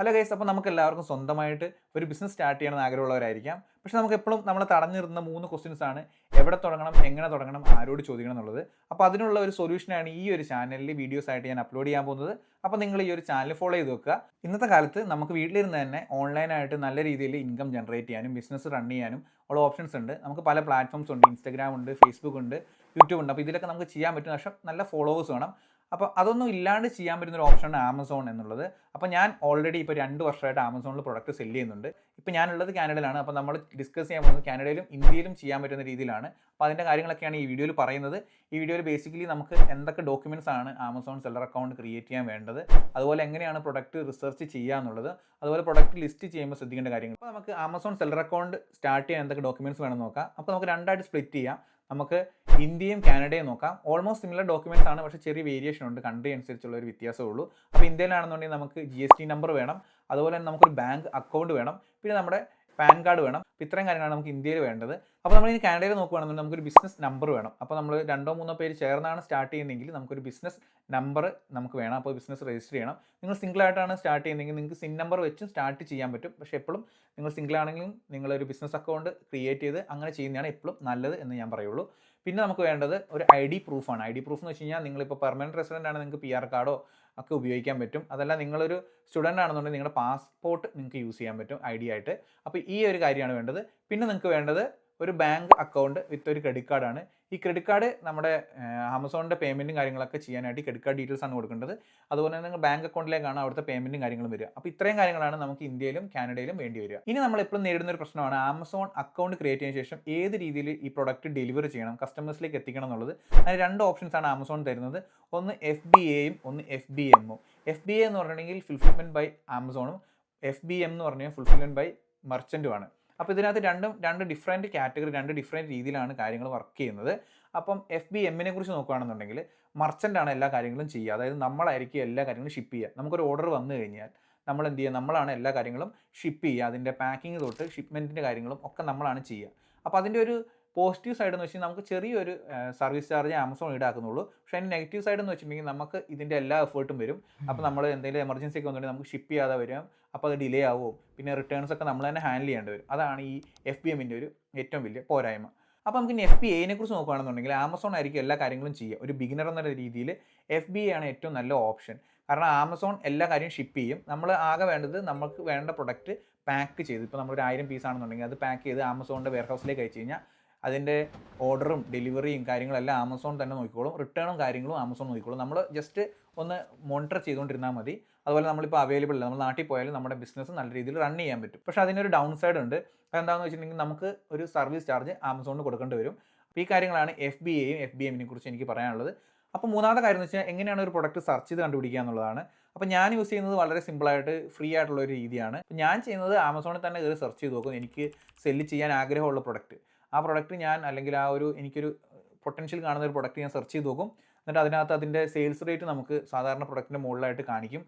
Hello guys, അപ്പോൾ നമുക്ക് എല്ലാവർക്കും സ്വന്തമായിട്ട് ഒരു ബിസിനസ് സ്റ്റാർട്ട് ചെയ്യണമെന്ന് ആഗ്രഹമുള്ളവരായിരിക്കാം. പക്ഷേ നമുക്ക് എപ്പോഴും നമ്മളെ തടഞ്ഞു നിർത്തുന്ന 3 ക്വസ്റ്റ്യൻസ് ആണ്: എവിടെ തുടങ്ങണം, എങ്ങനെ തുടങ്ങണം, ആരോട് ചോദിക്കണം എന്നുള്ളത്. അപ്പോൾ അതിനുള്ള ഒരു സൊല്യൂഷനാണ് ഈ ഒരു ചാനലിൽ വീഡിയോസ് ആയിട്ട് ഞാൻ അപ്ലോഡ് ചെയ്യാൻ പോകുന്നത്. അപ്പോൾ നിങ്ങൾ ഈ ഒരു ചാനൽ ഫോളോ ചെയ്ത് വെക്കുക. ഇന്നത്തെ കാലത്ത് നമുക്ക് വീട്ടിലിരുന്ന് തന്നെ ഓൺലൈനായിട്ട് നല്ല രീതിയിൽ ഇൻകം ജനറേറ്റ് ചെയ്യാനും ബിസിനസ് റൺ ചെയ്യാനും ഉള്ള ഓപ്ഷൻസ് ഉണ്ട്. നമുക്ക് പല പ്ലാറ്റ്ഫോംസ് ഉണ്ട്. ഇൻസ്റ്റാഗ്രാം ഉണ്ട്, ഫേസ്ബുക്ക് ഉണ്ട്, യൂട്യൂബ് ഉണ്ട്. അപ്പോൾ ഇതിലൊക്കെ നമുക്ക് ചെയ്യാൻ പറ്റും. പക്ഷേ നല്ല ഫോളോവേഴ്സ് വേണം. അപ്പോൾ അതൊന്നും ഇല്ലാണ്ട് ചെയ്യാൻ പറ്റുന്ന ഒരു ഓപ്ഷനാണ് ആമസോൺ എന്നുള്ളത്. അപ്പോൾ ഞാൻ ഓൾറെഡി ഇപ്പോൾ 2 വർഷമായിട്ട് ആമസോണിൽ പ്രൊഡക്റ്റ് സെല് ചെയ്യുന്നുണ്ട്. ഇപ്പോൾ ഞാനുള്ളത് കാനഡയിലാണ്. അപ്പോൾ നമ്മൾ ഡിസ്കസ് ചെയ്യാൻ പോകുന്നത് കാനഡയിലും ഇന്ത്യയിലും ചെയ്യാൻ പറ്റുന്ന രീതിയിലാണ്. അപ്പോൾ അതിൻ്റെ കാര്യങ്ങളൊക്കെയാണ് ഈ വീഡിയോയിൽ പറയുന്നത്. ഈ വീഡിയോയിൽ ബേസിക്കലി നമുക്ക് എന്തൊക്കെ ഡോക്യുമെൻറ്റ്സ് ആണ് ആമസോൺ സെല്ലർ അക്കൗണ്ട് ക്രിയേറ്റ് ചെയ്യാൻ വേണ്ടത്, അതുപോലെ എങ്ങനെയാണ് പ്രൊഡക്റ്റ് റിസർച്ച് ചെയ്യുക എന്നുള്ളത്, അതുപോലെ പ്രൊഡക്റ്റ് ലിസ്റ്റ് ചെയ്യുമ്പോൾ ശ്രദ്ധിക്കേണ്ട കാര്യങ്ങൾ. അപ്പോൾ നമുക്ക് ആമസോൺ സെല്ലർ അക്കൗണ്ട് സ്റ്റാർട്ട് ചെയ്യാൻ എന്തൊക്കെ ഡോക്യുമെൻറ്റ്സ് വേണമെന്ന് നോക്കാം. അപ്പോൾ നമുക്ക് രണ്ടായിട്ട് സ്പ്ലിറ്റ് ചെയ്യാം. നമുക്ക് ഇന്ത്യയും കാനഡയും നോക്കാം. ഓൾമോസ്റ്റ് സിമിലർ ഡോക്യുമെൻറ്റ്സ് ആണ്, പക്ഷേ ചെറിയ വേരിയേഷൻ ഉണ്ട്. കൺട്രി അനുസരിച്ചുള്ള ഒരു വ്യത്യാസമേ ഉള്ളൂ. അപ്പോൾ ഇന്ത്യയിലാണെന്നുണ്ടെങ്കിൽ നമുക്ക് GST നമ്പർ വേണം, അതുപോലെ തന്നെ നമുക്കൊരു ബാങ്ക് അക്കൗണ്ട് വേണം, പിന്നെ നമ്മുടെ പാൻ കാർഡ് വേണം. അപ്പോൾ ഇത്രയും കാര്യങ്ങളാണ് നമുക്ക് ഇന്ത്യയിൽ വേണ്ടത്. അപ്പോൾ നമ്മൾ ഇനി കാനഡയിൽ നോക്കുകയാണെന്നുണ്ടെങ്കിൽ നമുക്കൊരു ബിസിനസ് നമ്പർ വേണം. അപ്പോൾ നമ്മൾ 2-3 പേര് ചേർന്നാണ് സ്റ്റാർട്ട് ചെയ്യുന്നതെങ്കിൽ നമുക്കൊരു ബിസിനസ് നമ്പർ നമുക്ക് വേണം. അപ്പോൾ ബിസിനസ് രജിസ്റ്റർ ചെയ്യണം. നിങ്ങൾ സിംഗിളായിട്ടാണ് സ്റ്റാർട്ട് ചെയ്യുന്നതെങ്കിൽ നിങ്ങൾക്ക് സിൻ നമ്പർ വെച്ചും സ്റ്റാർട്ട് ചെയ്യാൻ പറ്റും. പക്ഷേ എപ്പോഴും നിങ്ങൾ സിംഗിൾ ആണെങ്കിലും നിങ്ങളൊരു ബിസിനസ് അക്കൗണ്ട് ക്രിയേറ്റ് ചെയ്ത് അങ്ങനെ ചെയ്യുന്നതാണ് എപ്പോഴും നല്ലത് എന്ന് ഞാൻ പറയുള്ളൂ. പിന്നെ നമുക്ക് വേണ്ടത് ഒരു ID പ്രൂഫാണ്. ID പ്രൂഫ് എന്ന് വെച്ച് കഴിഞ്ഞാൽ നിങ്ങളിപ്പോൾ പെർമനൻറ്റ് റെസിഡൻ്റ് ആണ്, നിങ്ങൾക്ക് PR കാർഡോ ഒക്കെ ഉപയോഗിക്കാൻ പറ്റും. അതല്ല നിങ്ങളൊരു സ്റ്റുഡൻ്റ് ആണെന്നുണ്ടെങ്കിൽ നിങ്ങളുടെ പാസ്പോർട്ട് നിങ്ങൾക്ക് യൂസ് ചെയ്യാൻ പറ്റും ID ആയിട്ട്. അപ്പോൾ ഈ ഒരു കാര്യമാണ് വേണ്ടത്. പിന്നെ നിങ്ങൾക്ക് വേണ്ടത് ഒരു ബാങ്ക് അക്കൗണ്ട് വിത്ത് ഒരു ക്രെഡിറ്റ് കാർഡാണ്. ഈ ക്രെഡിറ്റ് കാർഡ് നമ്മുടെ ആമസോണിൻ്റെ പേയ്മെൻറ്റും കാര്യങ്ങളൊക്കെ ചെയ്യാനായിട്ട് ക്രെഡിറ്റ് കാർഡ് ഡീറ്റെയിൽസ് ആണ് കൊടുക്കേണ്ടത്. അതുപോലെ തന്നെ നിങ്ങൾ ബാങ്ക് അക്കൗണ്ടിലേക്കാണ് അവിടുത്തെ പേയ്മെൻറ്റും കാര്യങ്ങളും വരിക. അപ്പോൾ ഇത്രയും കാര്യങ്ങളാണ് നമുക്ക് ഇന്ത്യയിലും കാനഡയിലും വേണ്ടി വരിക. ഇനി നമ്മൾ എപ്പോഴും നേരിടുന്ന ഒരു പ്രശ്നമാണ് ആമസോൺ അക്കൗണ്ട് ക്രിയേറ്റ് ചെയ്തതിനു ശേഷം ഏത് രീതിയിൽ ഈ പ്രൊഡക്റ്റ് ഡെലിവറി ചെയ്യണം, കസ്റ്റമേഴ്സിലേക്ക് എത്തിക്കണം എന്നുള്ളത്. അതിന് 2 ഓപ്ഷൻസ് ആണ് ആമസോൺ തരുന്നത്. ഒന്ന് FBAയും ഒന്ന് FBMഉം. FBA എന്ന് പറഞ്ഞിട്ടുണ്ടെങ്കിൽ ഫുൾഫിൽമെൻറ്റ് ബൈ ആമസോണും, FBM എന്ന് പറഞ്ഞാൽ ഫുൾഫിൽമെൻറ്റ് ബൈ മർച്ചൻറ്റുമാണ്. അപ്പോൾ ഇതിനകത്ത് രണ്ട് ഡിഫറെൻറ്റ് കാറ്റഗറി, 2 ഡിഫറെൻറ്റ് രീതിയിലാണ് കാര്യങ്ങൾ വർക്ക് ചെയ്യുന്നത്. അപ്പം FBMനെ കുറിച്ച് നോക്കുകയാണെന്നുണ്ടെങ്കിൽ മർച്ചൻ്റാണ് എല്ലാ കാര്യങ്ങളും ചെയ്യുക. അതായത് നമ്മളായിരിക്കും എല്ലാ കാര്യങ്ങളും ഷിപ്പ് ചെയ്യുക. നമുക്കൊരു ഓർഡർ വന്നു കഴിഞ്ഞാൽ നമ്മൾ എന്ത് ചെയ്യുക, നമ്മളാണ് എല്ലാ കാര്യങ്ങളും ഷിപ്പ് ചെയ്യുക. അതിൻ്റെ പാക്കിങ് തൊട്ട് ഷിപ്മെൻറ്റിൻ്റെ കാര്യങ്ങളും ഒക്കെ നമ്മളാണ് ചെയ്യുക. അപ്പോൾ അതിൻ്റെ ഒരു പോസിറ്റീവ് സൈഡ് എന്ന് വെച്ചാൽ നമുക്ക് ചെറിയൊരു സർവീസ് ചാർജ് ആമസോൺ ഈടാക്കുന്നുള്ളൂ. പക്ഷേ അതിൻ്റെ നെഗറ്റീവ് സൈഡ് എന്ന് വെച്ചിട്ടുണ്ടെങ്കിൽ നമുക്ക് ഇതിൻ്റെ എല്ലാ എഫേർട്ടും വരും. അപ്പോൾ നമ്മൾ എന്തെങ്കിലും എമർജൻസി ഒക്കെ വന്നിട്ടുണ്ടെങ്കിൽ നമുക്ക് ഷിപ്പ് ചെയ്യാതെ വരും. അപ്പോൾ അത് ഡിലേ ആവും. പിന്നെ റിട്ടേൺസ് ഒക്കെ നമ്മൾ തന്നെ ഹാൻഡിൽ ചെയ്യേണ്ടി വരും. അതാണ് ഈ FBMൻ്റെ ഒരു ഏറ്റവും വലിയ പോരായ്മ. അപ്പോൾ നമുക്ക് ഇനി FBAനെ കുറിച്ച് നോക്കുകയാണെന്നുണ്ടെങ്കിൽ ആമസോൺ ആയിരിക്കും എല്ലാ കാര്യങ്ങളും ചെയ്യുക. ഒരു ബിഗിനർ എന്ന രീതിയിൽ FBA ആണ് ഏറ്റവും നല്ല ഓപ്ഷൻ. കാരണം ആമസോൺ എല്ലാ കാര്യവും ഷിപ്പ് ചെയ്യും. നമ്മൾ ആകെ വേണ്ടത് നമുക്ക് വേണ്ട പ്രൊഡക്റ്റ് പാക്ക് ചെയ്ത്, ഇപ്പോൾ നമ്മളൊരു 1000 പീസ് ആണെന്നുണ്ടെങ്കിൽ അത് പാക്ക് ചെയ്ത് ആമസോണിൻ്റെ വെയർഹൗസിലേക്ക് അയച്ചു കഴിഞ്ഞാൽ അതിൻ്റെ ഓർഡറും ഡെലിവറിയും കാര്യങ്ങളെല്ലാം ആമസോൺ തന്നെ നോക്കിക്കോളും. റിട്ടേണും കാര്യങ്ങളും ആമസോൺ നോക്കിക്കോളും. നമ്മൾ ജസ്റ്റ് ഒന്ന് മോണിറ്റർ ചെയ്തുകൊണ്ടിരുന്നാൽ മതി. അതുപോലെ നമ്മളിപ്പോൾ അവൈലബിൾ അല്ല, നമ്മൾ നാട്ടിൽ പോയാലും നമ്മുടെ ബിസിനസ് നല്ല രീതിയിൽ റൺ ചെയ്യാൻ പറ്റും. പക്ഷേ അതിനൊരു ഡൗൺ സൈഡ് ഉണ്ട്. അതെന്താണെന്ന് വെച്ചിട്ടുണ്ടെങ്കിൽ നമുക്ക് ഒരു സർവീസ് ചാർജ് ആമസോണിന് കൊടുക്കേണ്ടി വരും. അപ്പോൾ ഈ കാര്യങ്ങളാണ് FBAയും FBMനെ കുറിച്ച് എനിക്ക് പറയാനുള്ളത്. അപ്പോൾ മൂന്നാമത്തെ കാര്യം എന്ന് വെച്ചാൽ എങ്ങനെയാണ് ഒരു പ്രൊഡക്റ്റ് സെർച്ച് ചെയ്ത് കണ്ടുപിടിക്കുക എന്നുള്ളതാണ്. അപ്പോൾ ഞാൻ യൂസ് ചെയ്യുന്നത് വളരെ സിമ്പിളായിട്ട് ഫ്രീ ആയിട്ടുള്ള ഒരു രീതിയാണ്. ഞാൻ ചെയ്യുന്നത് ആമസോണിൽ തന്നെ കയറി സെർച്ച് ചെയ്ത് നോക്കും. എനിക്ക് സെല്ല് ചെയ്യാൻ ആഗ്രഹമുള്ള പ്രൊഡക്റ്റ്, ആ പ്രൊഡക്റ്റ് ഞാൻ അല്ലെങ്കിൽ എനിക്കൊരു പൊട്ടൻഷ്യൽ കാണുന്ന ഒരു പ്രൊഡക്റ്റ് ഞാൻ സെർച്ച് ചെയ്ത് നോക്കും. എന്നിട്ട് അതിനകത്ത് അതിൻ്റെ സെയിൽസ് റേറ്റ് നമുക്ക് സാധാരണ പ്രൊഡക്റ്റിൻ്റെ മുകളിലായിട്ട് കാണിക്കും.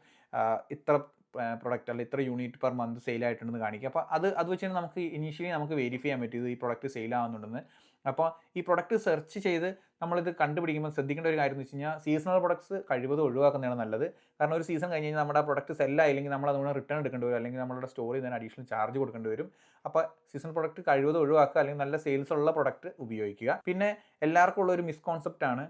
ഇത്ര പ്രൊഡക്റ്റ് അല്ലെങ്കിൽ ഇത്ര യൂണിറ്റ് പെർ മന്ത് സെയിലായിട്ടുണ്ടെന്ന് കാണിക്കും. അപ്പോൾ അത് വെച്ച് നമുക്ക് ഇനീഷ്യലി നമുക്ക് വെരിഫൈ ചെയ്യാൻ പറ്റും ഈ പ്രൊഡക്റ്റ് സെയിലാവുന്നുണ്ടെന്ന്. അപ്പോൾ ഈ പ്രൊഡക്റ്റ് സെർച്ച് ചെയ്ത് നമ്മളിത് കണ്ടുപിടിക്കുമ്പോൾ ശ്രദ്ധിക്കേണ്ട ഒരു കാര്യം എന്ന് വെച്ച് കഴിഞ്ഞാൽ സീസണൽ പ്രൊഡക്ട്സ് കഴിവതും ഒഴിവാക്കുന്നതാണ് നല്ലത്. കാരണം ഒരു സീസൺ കഴിഞ്ഞ് കഴിഞ്ഞാൽ നമ്മുടെ പ്രൊഡക്റ്റ് സെല്ലായില്ലെങ്കിൽ നമ്മൾ അതുകൊണ്ട് റിട്ടേൺ എടുക്കേണ്ടി വരും, അല്ലെങ്കിൽ നമ്മുടെ സ്റ്റോറിൽ തന്നെ അഡീഷണൽ ചാർജ് കൊടുക്കേണ്ടി വരും. അപ്പോൾ സീസണൽ പ്രൊഡക്റ്റ് കഴിവതും ഒഴിവാക്കുക, അല്ലെങ്കിൽ നല്ല സെയിൽസ് ഉള്ള പ്രൊഡക്റ്റ് ഉപയോഗിക്കുക. പിന്നെ എല്ലാവർക്കും ഉള്ള ഒരു മിസ്കോൺസെപ്റ്റാണ്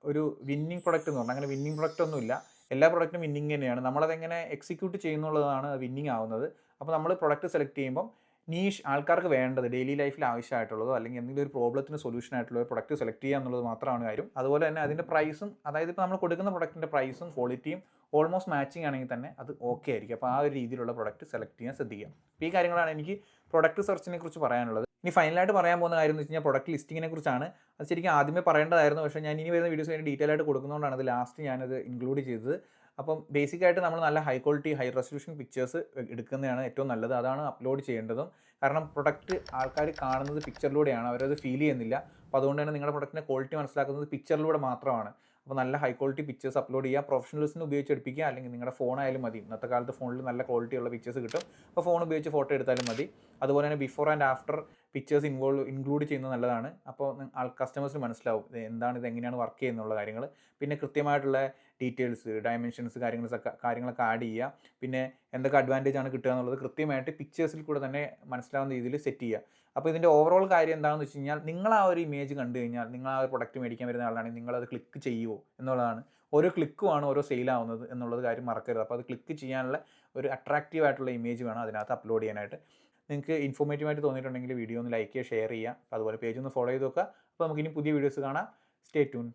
ഒരു വിന്നിങ് പ്രൊഡക്റ്റ് എന്ന് പറഞ്ഞാൽ. അങ്ങനെ വിന്നിങ് പ്രൊഡക്റ്റ് ഒന്നുമില്ല. എല്ലാ പ്രൊഡക്റ്റും വിന്നിങ് തന്നെയാണ്. നമ്മളതെങ്ങനെ എക്സിക്യൂട്ട് ചെയ്യുന്നുള്ളതാണ് വിന്നിങ് ആവുന്നത്. അപ്പോൾ നമ്മൾ പ്രൊഡക്റ്റ് സെലക്ട് ചെയ്യുമ്പം നീഷ് ആൾക്കാർക്ക് വേണ്ടത്, ഡെയിലി ലൈഫിൽ ആവശ്യമായിട്ടുള്ളതോ അല്ലെങ്കിൽ എന്തെങ്കിലും ഒരു പ്രോബ്ലത്തിന് സൊല്യൂഷൻ ആയിട്ടുള്ള ഒരു പ്രൊഡക്റ്റ് സെലക്ട് ചെയ്യുക എന്നുള്ളത് മാത്രമാണ് കാര്യം. അതുപോലെ തന്നെ അതിൻ്റെ പ്രൈസും, അതായത് ഇപ്പോൾ നമ്മൾ കൊടുക്കുന്ന പ്രൊഡക്റ്റിൻ്റെ പ്രൈസും ക്വാളിറ്റിയും ഓൾമോസ്റ്റ് മാച്ചിങ് ആണെങ്കിൽ തന്നെ അത് ഓക്കെ ആയിരിക്കും. അപ്പോൾ ആ ഒരു രീതിയിലുള്ള പ്രൊഡക്റ്റ് സെലക്ട് ചെയ്യാൻ ശ്രദ്ധിക്കുക. അപ്പോൾ ഈ കാര്യങ്ങളാണ് എനിക്ക് പ്രൊഡക്റ്റ് സെർച്ചിനെ കുറിച്ച് പറയാനുള്ളത്. ഇനി ഫൈനലായിട്ട് പറയാൻ പോകുന്ന കാര്യം എന്ന് വെച്ച് കഴിഞ്ഞാൽ പ്രൊഡക്റ്റ് ലിസ്റ്റിങ്ങിനെ കുറിച്ചാണ്. അത് ശരിക്കും ആദ്യമേ പറയേണ്ടതായിരുന്നു, പക്ഷേ ഞാൻ ഇനി വരുന്ന വീഡിയോസ് ഡീറ്റെയിൽ ആയിട്ട് കൊടുക്കുന്നതുകൊണ്ടാണ് അത് ലാസ്റ്റ് ഞാനത് ഇൻക്ലൂഡ് ചെയ്തത്. അപ്പം ബേസിക്കായിട്ട് നമ്മൾ നല്ല high quality high resolution pictures എടുക്കുന്നതാണ് ഏറ്റവും നല്ലത്. അതാണ് അപ്ലോഡ് ചെയ്യേണ്ടതും. കാരണം പ്രൊഡക്റ്റ് ആൾക്കാർ കാണുന്നത് പിക്ചറിലൂടെയാണ്, അവരത് ഫീൽ ചെയ്യുന്നില്ല. അപ്പോൾ അതുകൊണ്ട് തന്നെ നിങ്ങളുടെ പ്രൊഡക്റ്റിൻ്റെ ക്വാളിറ്റി മനസ്സിലാക്കുന്നത് പിക്ചറിലൂടെ മാത്രമാണ്. അപ്പോൾ നല്ല ഹൈ ക്വാളിറ്റി പിക്ചേഴ്സ് അപ്ലോഡ് ചെയ്യുക. പ്രൊഫഷണൽസിന് ഉപയോഗിച്ചെടുപ്പിക്കുക, അല്ലെങ്കിൽ നിങ്ങളുടെ ഫോണായാലും മതി. ഇന്നത്തെ കാലത്ത് ഫോണിൽ നല്ല ക്വാളിറ്റിയുള്ള പിക്ചേഴ്സ് കിട്ടും. അപ്പോൾ ഫോൺ ഉപയോഗിച്ച് ഫോട്ടോ എടുത്താലും മതി. അതുപോലെ തന്നെ before and after pictures include ചെയ്യുന്നത് നല്ലതാണ്. അപ്പോൾ കസ്റ്റമേഴ്സിന് മനസ്സിലാവും എന്താണ്, ഇത് എങ്ങനെയാണ് വർക്ക് ചെയ്യുന്നുള്ള കാര്യങ്ങൾ. പിന്നെ കൃത്യമായിട്ടുള്ള ഡീറ്റെയിൽസ്, ഡയമെൻഷൻസ് കാര്യങ്ങളൊക്കെ ആഡ് ചെയ്യുക. പിന്നെ എന്തൊക്കെ അഡ്വാൻറ്റേജ് ആണ് കിട്ടുക എന്നുള്ളത് കൃത്യമായിട്ട് പിക്ചേഴ്സിൽ കൂടെ തന്നെ മനസ്സിലാവുന്ന രീതിയിൽ സെറ്റ് ചെയ്യുക. അപ്പോൾ ഇതിൻ്റെ ഓവറോൾ കാര്യം എന്താണെന്ന് വെച്ച് കഴിഞ്ഞാൽ, നിങ്ങൾ ആ ഒരു ഇമേജ് കണ്ടു കഴിഞ്ഞാൽ, നിങ്ങൾ ആ ഒരു പ്രൊഡക്റ്റ് മേടിക്കാൻ വരുന്ന ആളാണെങ്കിൽ നിങ്ങളത് ക്ലിക്ക് ചെയ്യുമോ എന്നുള്ളതാണ്. ഓരോ ക്ലിക്കുമാണ് ഓരോ സെയിലാവുന്നത് എന്നുള്ളത് കാര്യം മറക്കരുത്. അപ്പോൾ അത് ക്ലിക്ക് ചെയ്യാനുള്ള ഒരു അട്രാക്റ്റീവ് ആയിട്ടുള്ള ഇമേജ് വേണം അതിനകത്ത് അപ്ലോഡ് ചെയ്യാനായിട്ട്. നിങ്ങൾക്ക് ഇൻഫോർമേറ്റീവായിട്ട് തോന്നിയിട്ടുണ്ടെങ്കിൽ വീഡിയോ ഒന്ന് ലൈക്ക് ചെയ്യുക, ഷെയർ ചെയ്യുക. അതുപോലെ പേജ് ഒന്ന് ഫോളോ ചെയ്ത് നോക്കുക. അപ്പോൾ നമുക്കിനി പുതിയ വീഡിയോസ് കാണാം. Stay tune.